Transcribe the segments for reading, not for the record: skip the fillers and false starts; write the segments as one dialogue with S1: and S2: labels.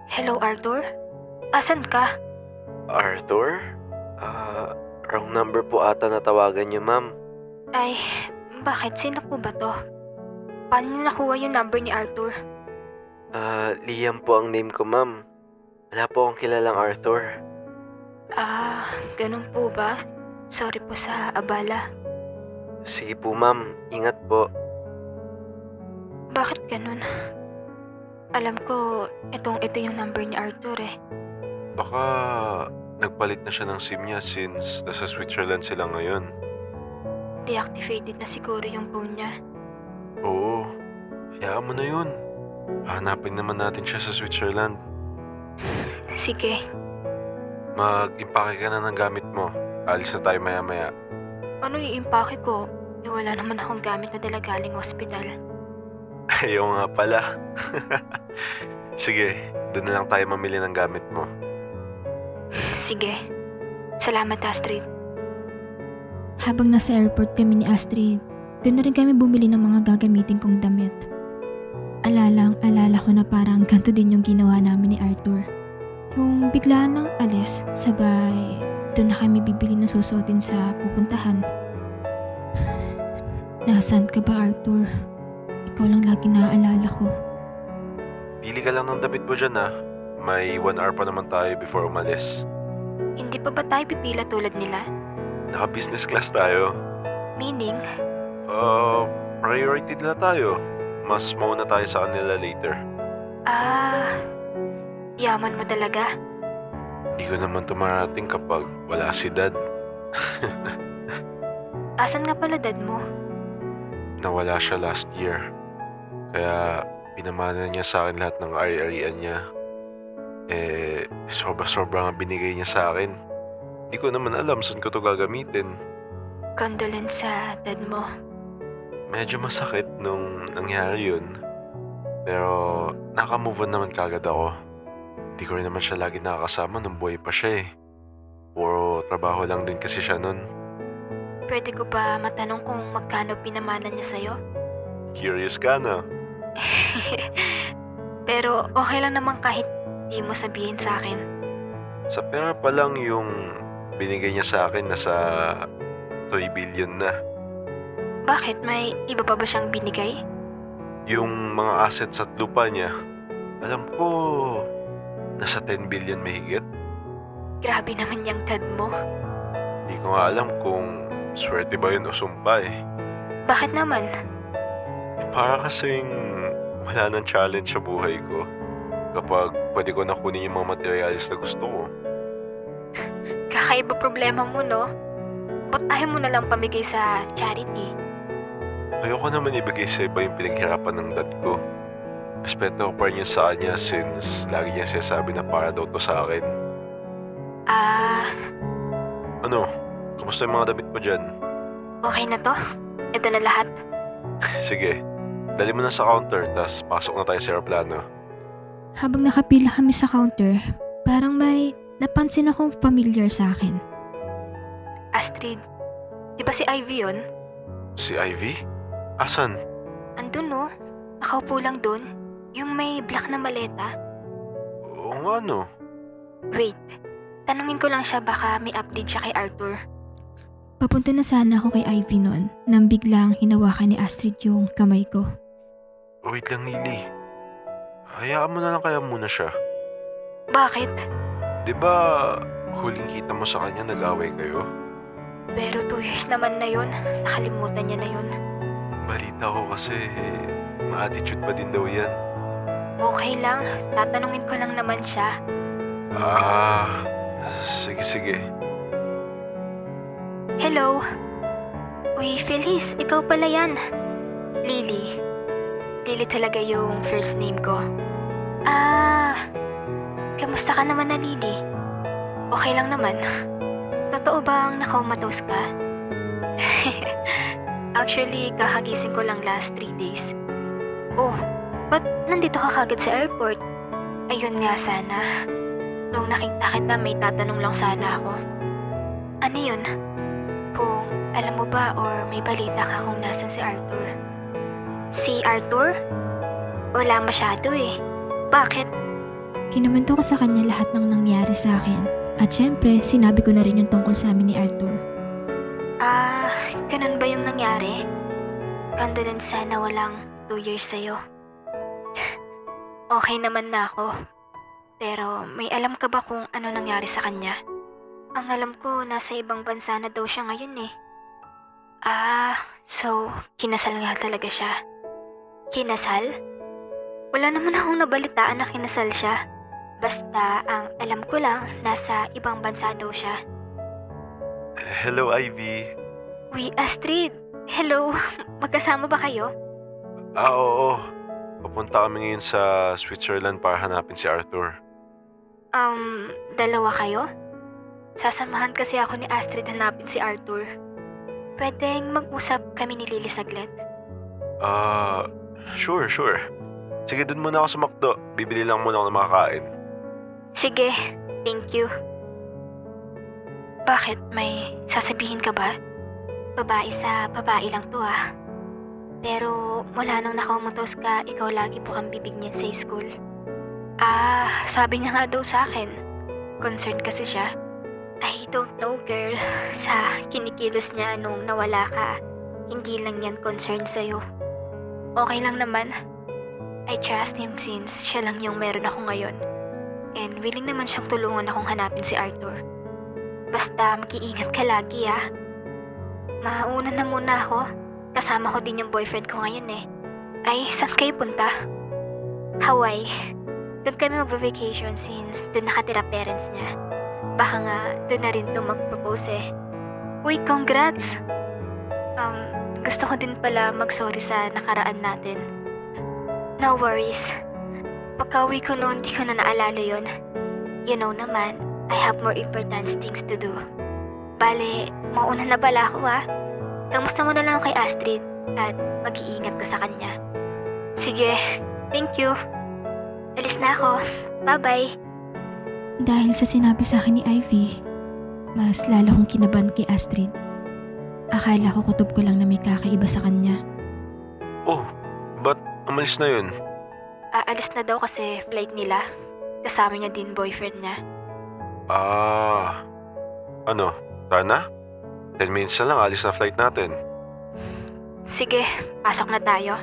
S1: Hello, Arthur? Asan ka?
S2: Arthur? Wrong number po ata natawagan niyo, ma'am.
S1: Ay, bakit? Sino po ba to? Paano niyo nakuha yung number ni Arthur?
S2: Liam po ang name ko, ma'am. Wala po akong kilalang Arthur.
S1: Ganun po ba? Sorry po sa abala.
S2: Sige po, ma'am. Ingat po.
S1: Bakit ganun? Alam ko, ito yung number ni Arthur eh.
S3: Baka nagpalit na siya ng SIM niya since nasa Switzerland sila ngayon.
S1: Deactivated na siguro yung phone niya.
S3: Oo, hayaan mo na yun. Hanapin naman natin siya sa Switzerland.
S1: Sige,
S3: Mag-impake ka na ng gamit mo. Alis na tayo maya-maya.
S1: ano iimpake ko? Wala naman akong gamit na dala galing hospital.
S3: Ayaw nga pala. Sige, doon na lang tayo mamili ng gamit mo.
S1: Sige, salamat Astrid.
S4: Habang nasa airport kami ni Astrid, doon na rin kami bumili ng mga gagamitin kong damit. Alala ko na parang ganito din yung ginawa namin ni Arthur. Yung biglaan ng alis, sabay doon na kami bibili ng susuotin sa pupuntahan. Nasaan ka ba, Arthur? Ikaw lang lagi naaalala ko.
S3: Pili ka lang ng damit mo dyan ha. May 1 hour pa naman tayo before umalis.
S1: Hindi pa ba tayo pipila tulad nila?
S3: Naka-business class tayo.
S1: Meaning,
S3: Priority nila tayo. Mas mauna tayo sa kanila later.
S1: yaman mo talaga.
S3: Hindi ko naman tumarating kapag wala si Dad.
S1: Asan nga pala dad mo?
S3: Nawala siya last year. Kaya pinamana niya sa akin lahat ng ari-arian niya. Sobra-sobra nga binigay niya sa akin. Hindi ko naman alam saan ko to gagamitin.
S1: Condolence sa dad mo.
S3: Medyo masakit nung nangyari yun. Pero naka-move on naman kagad ako. Hindi ko rin naman siya lagi nakakasama nung buhay pa siya eh. Puro trabaho lang din kasi siya nun.
S1: Pwede ko ba matanong kung magkano pinamana niya sa'yo?
S3: Curious ka na?
S1: Pero okay lang naman kahit di mo sabihin sa akin.
S3: Sa pera pa lang yung binigay niya sa akin nasa 3 billion na.
S1: Bakit? May iba pa ba siyang binigay?
S3: Yung mga assets at lupa niya, alam ko nasa 10 billion mahigit.
S1: Grabe naman yung dad mo.
S3: Hindi ko nga alam kung swerte ba yun o sumpa eh.
S1: Bakit naman?
S3: Para kasing wala nang challenge sa buhay ko kapag pwede ko nakunin yung mga materials na gusto ko.
S1: Kakaiba problema mo, no? Ba't ayaw mo na lang pamigay sa charity?
S3: Ayoko naman ibigay sa iba yung pinaghirapan ng dad ko. Respeto ko pa rin yun sa kanya since lagi niya sinasabi na para daw to sa akin. Ano? Kamusta yung mga damit mo dyan?
S1: Okay na to? Ito na lahat?
S3: Sige, dali mo na sa counter tas pasok na tayo sa aeroplano.
S4: Habang nakapila kami sa counter, parang may napansin akong familiar sa akin.
S1: Astrid, di ba si Ivy yun?
S3: Si Ivy? Asan?
S1: Andun, no? Nakaupo lang dun. Yung may black na maleta.
S3: Oo nga no.
S1: Wait, tanungin ko lang siya baka may update siya kay Arthur.
S4: Papunta na sana ako kay Ivy noon nang biglang hinawakan ni Astrid yung kamay ko.
S3: Wait lang Lily. Hayaan mo na lang kaya muna siya.
S1: Bakit?
S3: Di ba huling kita mo sa kanya nag-away kayo?
S1: Pero 2 years naman na yun. Nakalimutan niya na yun.
S3: Balita ko kasi ma-attitude pa din daw yan.
S1: Okay lang, tatanungin ko lang naman siya.
S3: Sige.
S1: Hello? Uy, Feliz, ikaw pala yan. Lily. Lily talaga yung first name ko. Kamusta ka naman na Lily? Okay lang naman. Totoo bang naka-comatose ka? Actually, kakagising ko lang last 3 days. Oh, ba't nandito ka kagad sa airport? Ayun nga sana. Nung nakita kita, may tatanong lang sana ako. Ano yun? Kung alam mo ba or may balita ka kung nasan si Arthur? Si Arthur? Wala masyado eh. Bakit?
S4: Kinuwento ko sa kanya lahat ng nangyari sa akin. At syempre, sinabi ko na rin yung tungkol sa amin ni Arthur.
S1: Ganun ba yung nangyari? Condolence sana walang 2 years sa'yo. Okay naman na ako. Pero may alam ka ba kung ano nangyari sa kanya? Ang alam ko, nasa ibang bansa na daw siya ngayon eh. So, kinasal nga talaga siya. Kinasal? Wala naman akong nabalitaan na kinasal siya. Basta, ang alam ko lang, nasa ibang bansa daw siya.
S3: Hello, Ivy.
S1: Uy, Astrid! Hello! Magkasama ba kayo?
S3: Oo. Papunta kami ngayon sa Switzerland para hanapin si Arthur.
S1: Dalawa kayo? Sasamahan kasi ako ni Astrid hanapin si Arthur. Pwedeng mag-usap kami ni Lily saglit?
S3: Sure. Sige, dun muna ako sa McDo. Bibili lang muna ako ng makakain.
S1: Sige, thank you. Bakit? May sasabihin ka ba? Babae sa babae lang to ah. Pero mula nung nakaumatos ka, ikaw lagi bukang bibig niya sa school. Sabi niya nga daw sa akin. Concerned kasi siya. I don't know girl. Sa kinikilos niya nung nawala ka, hindi lang yan concerned sa'yo. Okay lang naman. I trust him since siya lang yung meron ako ngayon. And willing naman siyang tulungan akong hanapin si Arthur. Basta mag-iingat ka lagi ah. Mauna na muna ako. Kasama ko din yung boyfriend ko ngayon eh. Ay, saan kayo punta? Hawaii. Doon kami magva-vacation since doon nakatira parents niya. Baka nga doon na rin to mag-propose eh. Uy, congrats! Gusto ko din pala mag-sorry sa nakaraan natin. No worries. Pagka-uwi ko noon, di ko na naalala yun. You know naman, I have more important things to do. Bale, mauna na pala ako ah. Kamusta mo na lang kay Astrid at mag-iingat ka sa kanya. Sige, thank you. Alis na ako. Bye-bye.
S4: Dahil sa sinabi sa akin ni Ivy, mas lalo kong kinabahan kay Astrid. Akala ko kutob ko lang na may kakaiba sa kanya.
S3: Oh, ba't umalis na yun?
S1: Aalis na daw kasi flight nila. Kasama niya din boyfriend niya.
S3: Ano? Tana? 10 minutes na lang, alis na flight natin.
S1: Sige, pasok na tayo.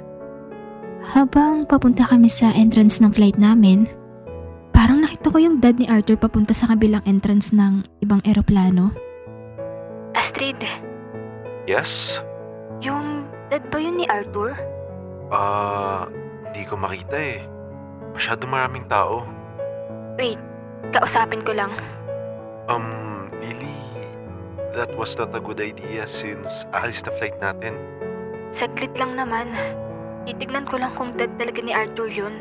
S4: Habang papunta kami sa entrance ng flight namin, parang nakita ko yung dad ni Arthur papunta sa kabilang entrance ng ibang eroplano.
S1: Astrid,
S3: Yes?
S1: yung dad ba yun ni Arthur?
S3: Hindi ko makita eh. Masyado maraming tao.
S1: Wait, kausapin ko lang.
S3: Lily, that was not a good idea since alis na flight natin.
S1: Saglit lang naman. Titignan ko lang kung dad talaga ni Arthur yun.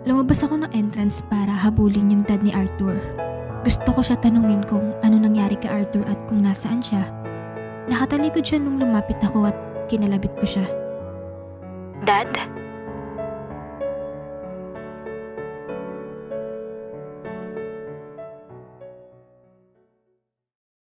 S4: Lumabas ako ng entrance para habulin yung dad ni Arthur. Gusto ko siya tanungin kung ano nangyari kay Arthur at kung nasaan siya. Nakatalikod siya nung lumapit ako at kinalabit ko siya.
S1: Dad?